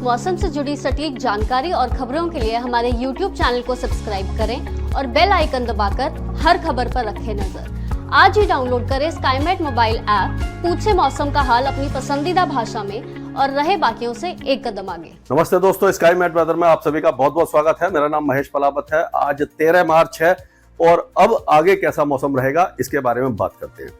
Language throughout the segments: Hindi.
मौसम से जुड़ी सटीक जानकारी और खबरों के लिए हमारे YouTube चैनल को सब्सक्राइब करें और बेल आइकन दबाकर हर खबर पर रखें नजर। आज ही डाउनलोड करें स्काईमेट मोबाइल ऐप, पूछे मौसम का हाल अपनी पसंदीदा भाषा में और रहे बाकियों से एक कदम आगे। नमस्ते दोस्तों, स्काईमेट वेदर में आप सभी का बहुत बहुत स्वागत है। मेरा नाम महेश पलावत है। आज 13 मार्च है और अब आगे कैसा मौसम रहेगा इसके बारे में बात करते हैं।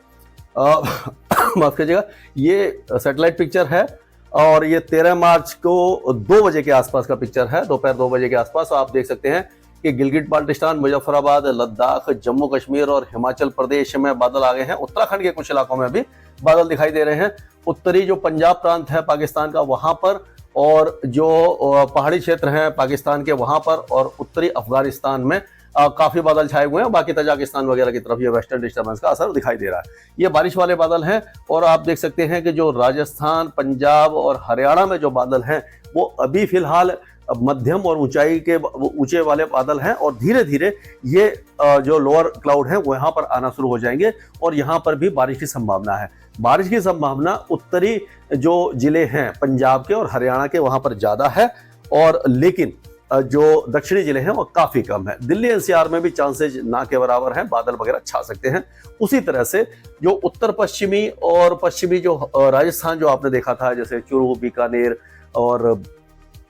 माफ कीजिएगा, ये सैटेलाइट पिक्चर है और ये 13 मार्च को 2 बजे के आसपास का पिक्चर है, दोपहर 2 बजे के आसपास। आप देख सकते हैं कि गिलगित बाल्टिस्तान, मुजफ्फराबाद, लद्दाख, जम्मू कश्मीर और हिमाचल प्रदेश में बादल आ गए हैं। उत्तराखंड के कुछ इलाकों में भी बादल दिखाई दे रहे हैं। उत्तरी जो पंजाब प्रांत है पाकिस्तान का, वहां पर, और जो पहाड़ी क्षेत्र हैं पाकिस्तान के वहां पर, और उत्तरी अफगानिस्तान में काफी बादल छाए हुए हैं। बाकी तजाकिस्तान वगैरह की तरफ ये वेस्टर्न डिस्टर्बेंस का असर दिखाई दे रहा है। ये बारिश वाले बादल हैं। और आप देख सकते हैं कि जो राजस्थान, पंजाब और हरियाणा में जो बादल हैं वो अभी फिलहाल मध्यम और ऊंचाई के ऊंचे वाले बादल हैं, और धीरे धीरे ये जो लोअर क्लाउड है वो यहाँ पर आना शुरू हो जाएंगे और यहाँ पर भी बारिश की संभावना है। बारिश की संभावना उत्तरी जो जिले हैं पंजाब के और हरियाणा के वहां पर ज्यादा है, और लेकिन जो दक्षिणी जिले हैं वो काफी कम है। दिल्ली एनसीआर में भी चांसेज ना के बराबर हैं, बादल वगैरह छा सकते हैं। उसी तरह से जो उत्तर पश्चिमी और पश्चिमी जो राजस्थान जो आपने देखा था, जैसे चूरू, बीकानेर और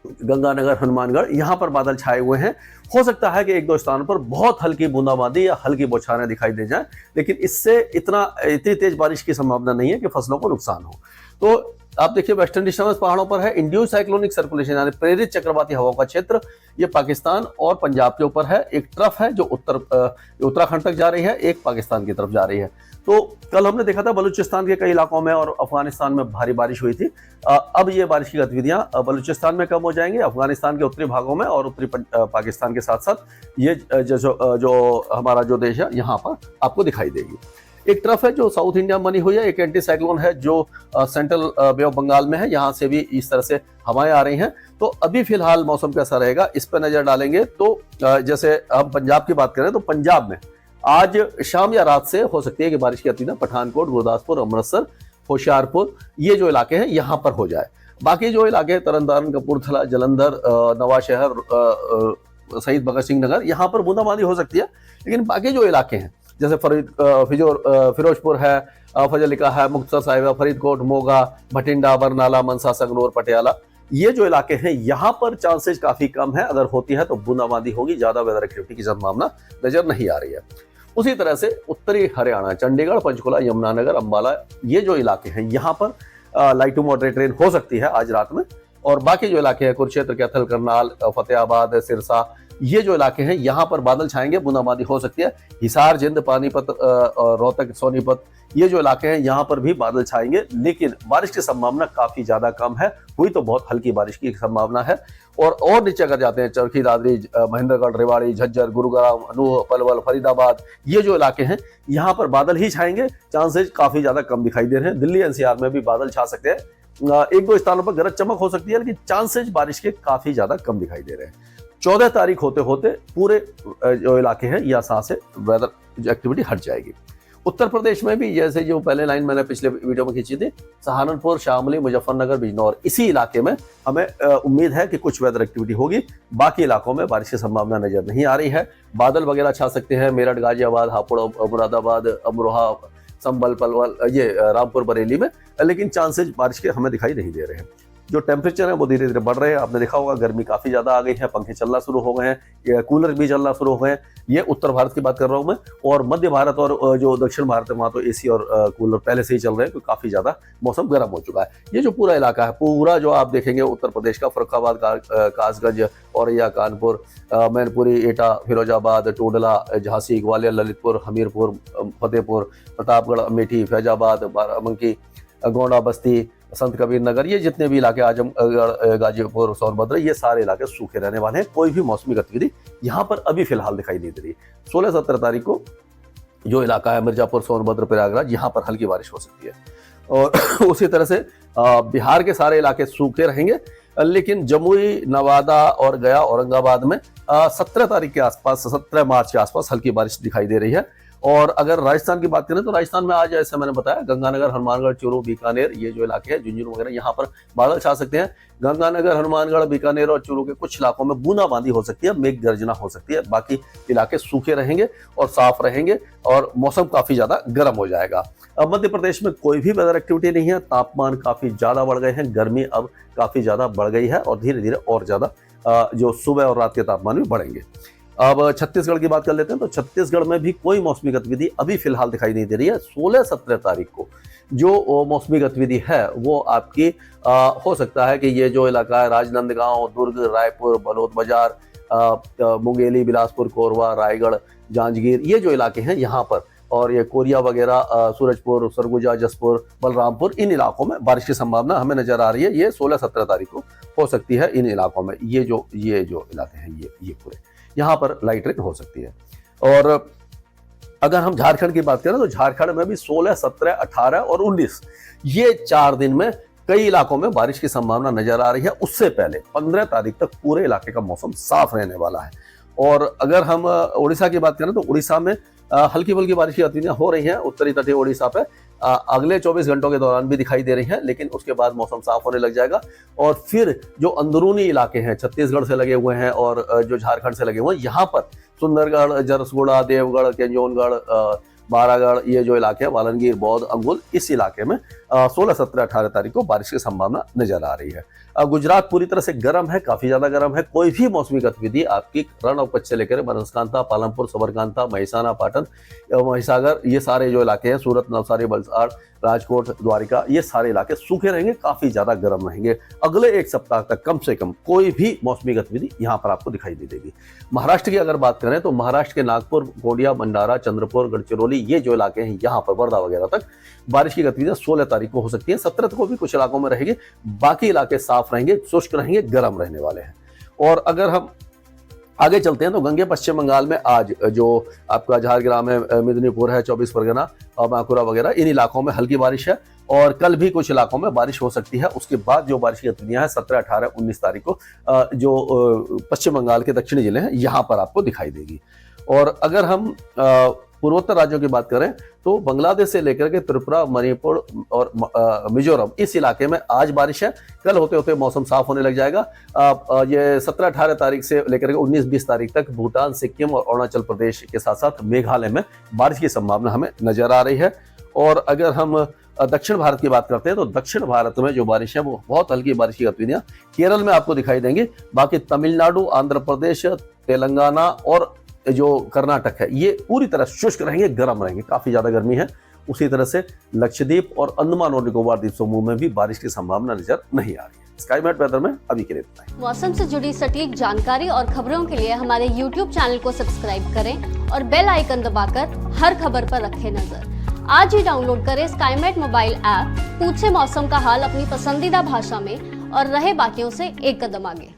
गंगानगर, हनुमानगढ़, यहाँ पर बादल छाए हुए हैं। हो सकता है कि एक दो स्थानों पर बहुत हल्की बूंदाबांदी या हल्की बौछारें दिखाई दे जाएं, लेकिन इससे इतनी तेज बारिश की संभावना नहीं है कि फसलों को नुकसान हो। तो आप देखिए, वेस्टर्न डिस्टर्बेंस पहाड़ों पर है। इंड्यूस साइक्लोनिक सर्कुलेशन यानी प्रेरित चक्रवाती हवाओं का क्षेत्र ये पाकिस्तान और पंजाब के ऊपर है। एक ट्रफ है जो उत्तराखंड तक जा रही है, एक पाकिस्तान की तरफ जा रही है। तो कल हमने देखा था बलूचिस्तान के कई इलाकों में और अफगानिस्तान में भारी बारिश हुई थी। अब ये बारिश की गतिविधियां बलूचिस्तान में कम हो जाएंगी, अफगानिस्तान के उत्तरी भागों में और उत्तरी पाकिस्तान के साथ साथ ये जो हमारा जो देश है यहाँ पर आपको दिखाई देगी। एक ट्रफ है जो साउथ इंडिया में बनी हुई है। एक एंटी साइक्लोन है जो सेंट्रल बे ऑफ बंगाल में है, यहाँ से भी इस तरह से हवाएं आ रही हैं। तो अभी फिलहाल मौसम कैसा रहेगा इस पर नजर डालेंगे तो जैसे हम पंजाब की बात करें तो पंजाब में आज शाम या रात से हो सकती है कि बारिश की गतिविधियां पठानकोट, गुरदासपुर, अमृतसर, होशियारपुर, ये जो इलाके हैं यहाँ पर हो जाए। बाकी जो इलाके तरनतारन, कपूरथला, जलंधर, नवाशहर, शहीद भगत सिंह नगर, यहाँ पर बूंदाबांदी हो सकती है। लेकिन बाकी जो इलाके हैं जैसे फिरोजपुर है, फजलिका है, मुक्तसर साहिब, फरीदकोट, मोगा, भटिंडा, बरनाला, मनसा, संगरूर, पटियाला, ये जो इलाके हैं यहाँ पर चांसेस काफी कम है। अगर होती है तो बूंदाबांदी होगी, ज्यादा वेदर एक्टिविटी की संभावना नजर नहीं आ रही है। उसी तरह से उत्तरी हरियाणा, चंडीगढ़, पंचकुला, यमुनानगर, अंबाला, ये जो इलाके हैं यहाँ पर लाइट टू मॉडरेट रेन हो सकती है आज रात में। और बाकी जो इलाके हैं कुरुक्षेत्र, कैथल, करनाल, फतेहाबाद, सिरसा, ये जो इलाके हैं यहाँ पर बादल छाएंगे, बूंदाबांदी हो सकती है। हिसार, जिंद, पानीपत, रोहतक, सोनीपत, ये जो इलाके हैं यहाँ पर भी बादल छाएंगे, लेकिन बारिश की संभावना काफी ज्यादा कम है। हुई तो बहुत हल्की बारिश की संभावना है। और नीचे अगर जाते हैं चरखी दादरी, महेंद्रगढ़, रेवाड़ी, झज्जर, गुरुग्राम, अनूह, पलवल, फरीदाबाद, ये जो इलाके हैं यहाँ पर बादल ही छाएंगे। चांसेस काफी ज्यादा कम दिखाई दे रहे हैं। दिल्ली एनसीआर में भी बादल छा सकते हैं। एक दो स्थानों पर गरज चमक हो सकती है, लेकिन चांसेस बारिश के काफी ज्यादा कम दिखाई दे रहे हैं। 14 तारीख होते होते पूरे जो इलाके हैं यहाँ से वेदर एक्टिविटी हट जाएगी। उत्तर प्रदेश में भी जैसे जो पहले लाइन मैंने पिछले वीडियो में खींची थी, सहारनपुर, शामली, मुजफ्फरनगर, बिजनौर, इसी इलाके में हमें उम्मीद है कि कुछ वेदर एक्टिविटी होगी। बाकी इलाकों में बारिश की संभावना नजर नहीं आ रही है। बादल वगैरह छा सकते हैं मेरठ, गाजियाबाद, हापुड़, मुरादाबाद, अमरोहा, संभल, पलवल, ये रामपुर, बरेली में, लेकिन चांसेस बारिश के हमें दिखाई नहीं दे रहे हैं। जो टेम्परेचर है वो धीरे धीरे बढ़ रहे हैं। आपने देखा होगा गर्मी काफी ज्यादा आ गई है, पंखे चलना शुरू हो गए हैं, कूलर भी चलना शुरू हो गए हैं। ये उत्तर भारत की बात कर रहा हूं मैं, और मध्य भारत और जो दक्षिण भारत है वहां तो एसी और कूलर पहले से ही चल रहे हैं, तो काफी ज्यादा मौसम गर्म हो चुका है। ये जो पूरा इलाका है, पूरा जो आप देखेंगे उत्तर प्रदेश का, फर्रुखाबाद, कासगंज, औरैया, कानपुर, मैनपुरी, एटा, फिरोजाबाद, टोडला, झांसी, ग्वालियर, ललितपुर, हमीरपुर, फतेहपुर, प्रतापगढ़, अमेठी, फैजाबाद, बाराबंकी, गोंडा, बस्ती, संत कबीर नगर, ये जितने भी इलाके, आजमगढ़, गाजीपुर, सोनभद्र, ये सारे इलाके सूखे रहने वाले हैं। कोई भी मौसमी गतिविधि यहाँ पर अभी फिलहाल दिखाई नहीं दे रही। 16-17 तारीख को जो इलाका है मिर्जापुर, सोनभद्र, प्रयागराज, यहाँ पर हल्की बारिश हो सकती है। और उसी तरह से बिहार के सारे इलाके सूखे रहेंगे, लेकिन जमुई, नवादा और गया, औरंगाबाद में 17 तारीख के आसपास, 17 मार्च के आसपास हल्की बारिश दिखाई दे रही है। और अगर राजस्थान की बात करें तो राजस्थान में आज जैसे मैंने बताया गंगानगर, हनुमानगढ़, चूरू, बीकानेर ये जो इलाके हैं, झुंझुनू वगैरह, यहाँ पर बादल छा सकते हैं। गंगानगर, हनुमानगढ़, बीकानेर और चूरू के कुछ इलाकों में बूंदाबांदी हो सकती है, मेघ गर्जना हो सकती है। बाकी इलाके सूखे रहेंगे और साफ रहेंगे और मौसम काफी ज्यादा गर्म हो जाएगा। अब मध्य प्रदेश में कोई भी वेदर एक्टिविटी नहीं है, तापमान काफी ज्यादा बढ़ गए हैं, गर्मी अब काफी ज्यादा बढ़ गई है और धीरे धीरे और ज्यादा जो सुबह और रात के तापमान भी बढ़ेंगे। अब छत्तीसगढ़ की बात कर लेते हैं तो छत्तीसगढ़ में भी कोई मौसमी गतिविधि अभी फिलहाल दिखाई नहीं दे रही है। 16-17 तारीख को जो मौसमी गतिविधि है वो आपकी हो सकता है कि ये जो इलाका है राजनांदगांव, दुर्ग, रायपुर, बलौद बाजार, मुंगेली, बिलासपुर, कोरबा, रायगढ़, जांजगीर, ये जो इलाके हैं यहाँ पर, और ये कोरिया वगैरह, सूरजपुर, सरगुजा, जसपुर, बलरामपुर, इन इलाकों में बारिश की संभावना हमें नजर आ रही है। ये 16-17 तारीख को हो सकती है इन इलाकों में। ये जो इलाके हैं ये पूरे यहाँ पर लाइट रेन हो सकती है। और अगर हम झारखंड की बात करें तो झारखंड में भी 16, 17, 18 और 19 ये 4 दिन में कई इलाकों में बारिश की संभावना नजर आ रही है। उससे पहले 15 तारीख तक पूरे इलाके का मौसम साफ रहने वाला है। और अगर हम उड़ीसा की बात करें तो उड़ीसा में हल्की फुल्की बारिश की गतिविधियां हो रही हैं उत्तरी तटीय उड़ीसा पे। अगले 24 घंटों के दौरान भी दिखाई दे रही हैं, लेकिन उसके बाद मौसम साफ होने लग जाएगा। और फिर जो अंदरूनी इलाके हैं, छत्तीसगढ़ से लगे हुए हैं और जो झारखंड से लगे हुए हैं, यहाँ पर सुंदरगढ़, जरसगुड़ा, देवगढ़, केंजोनगढ़, बारागढ़, ये जो इलाके हैं, वालनगीर, बौद्ध, अंगुल, इस इलाके में 16, 17, 18 तारीख को बारिश की संभावना नजर आ रही है। गुजरात पूरी तरह से गर्म है, काफी ज्यादा गर्म है। कोई भी मौसमी गतिविधि आपकी रण और कच्छ से लेकर बनासकांठा, पालमपुर, सबरकांठा, महिसाना, पाटन, महिसागर, ये सारे जो इलाके हैं, सूरत, नवसारी, वलसाड़, राजकोट, द्वारिका, ये सारे इलाके सूखे रहेंगे, काफी ज्यादा गर्म रहेंगे। अगले एक सप्ताह तक कम से कम कोई भी मौसमी गतिविधि यहाँ पर आपको दिखाई नहीं देगी। महाराष्ट्र की अगर बात करें तो महाराष्ट्र के नागपुर, गोंडिया, भंडारा, चंद्रपुर, गढ़चिरौली, ये जो इलाके हैं यहाँ पर वर्धा वगैरह तक बारिश की गतिविधियां 16 तारीख को हो सकती है। 17 को भी कुछ इलाकों में रहेगी, बाकी इलाके साफ रहेंगे, शुष्क रहेंगे, गर्म रहने वाले हैं। और अगर हम आगे चलते हैं तो गंगे पश्चिम बंगाल में आज जो आपका झारग्राम है, मेदिनीपुर है, 24 परगना और बांकुरा वगैरह, इन इलाकों में हल्की बारिश है। और कल भी कुछ इलाकों में बारिश हो सकती है। उसके बाद जो बारिश की गतिविधियां हैं 17, 18, 19 तारीख को जो पश्चिम बंगाल के दक्षिणी जिले हैं यहाँ पर आपको दिखाई देगी। और अगर हम पूर्वोत्तर राज्यों की बात करें तो बांग्लादेश से लेकर के त्रिपुरा, मणिपुर और मिजोरम, इस इलाके में आज बारिश है। कल होते होते मौसम साफ होने लग जाएगा। ये 17, 18 तारीख से लेकर के 19, 20 तारीख तक भूटान, सिक्किम और अरुणाचल प्रदेश के साथ साथ मेघालय में बारिश की संभावना हमें नजर आ रही है। और अगर हम दक्षिण भारत की बात करते हैं तो दक्षिण भारत में जो बारिश है वो बहुत हल्की बारिश की गतिविधियां केरल में आपको दिखाई देंगी। बाकी तमिलनाडु, आंध्र प्रदेश, तेलंगाना और जो कर्नाटक है, ये पूरी तरह शुष्क रहेंगे, गर्म रहेंगे, काफी ज्यादा गर्मी है। उसी तरह से लक्षद्वीप और अंडमान और निकोबार द्वीप समूह में भी बारिश की संभावना नजर नहीं आ रही है। स्काईमेट वेदर में अभी के लिए इतना ही। मौसम से जुड़ी सटीक जानकारी और खबरों के लिए हमारे YouTube चैनल को सब्सक्राइब करें और बेल आइकन दबाकर हर खबर पर रखें नजर। आज ही डाउनलोड करें स्काईमेट मोबाइल ऐप, पूछे मौसम का हाल अपनी पसंदीदा भाषा में और रहे बाकियों से एक कदम आगे।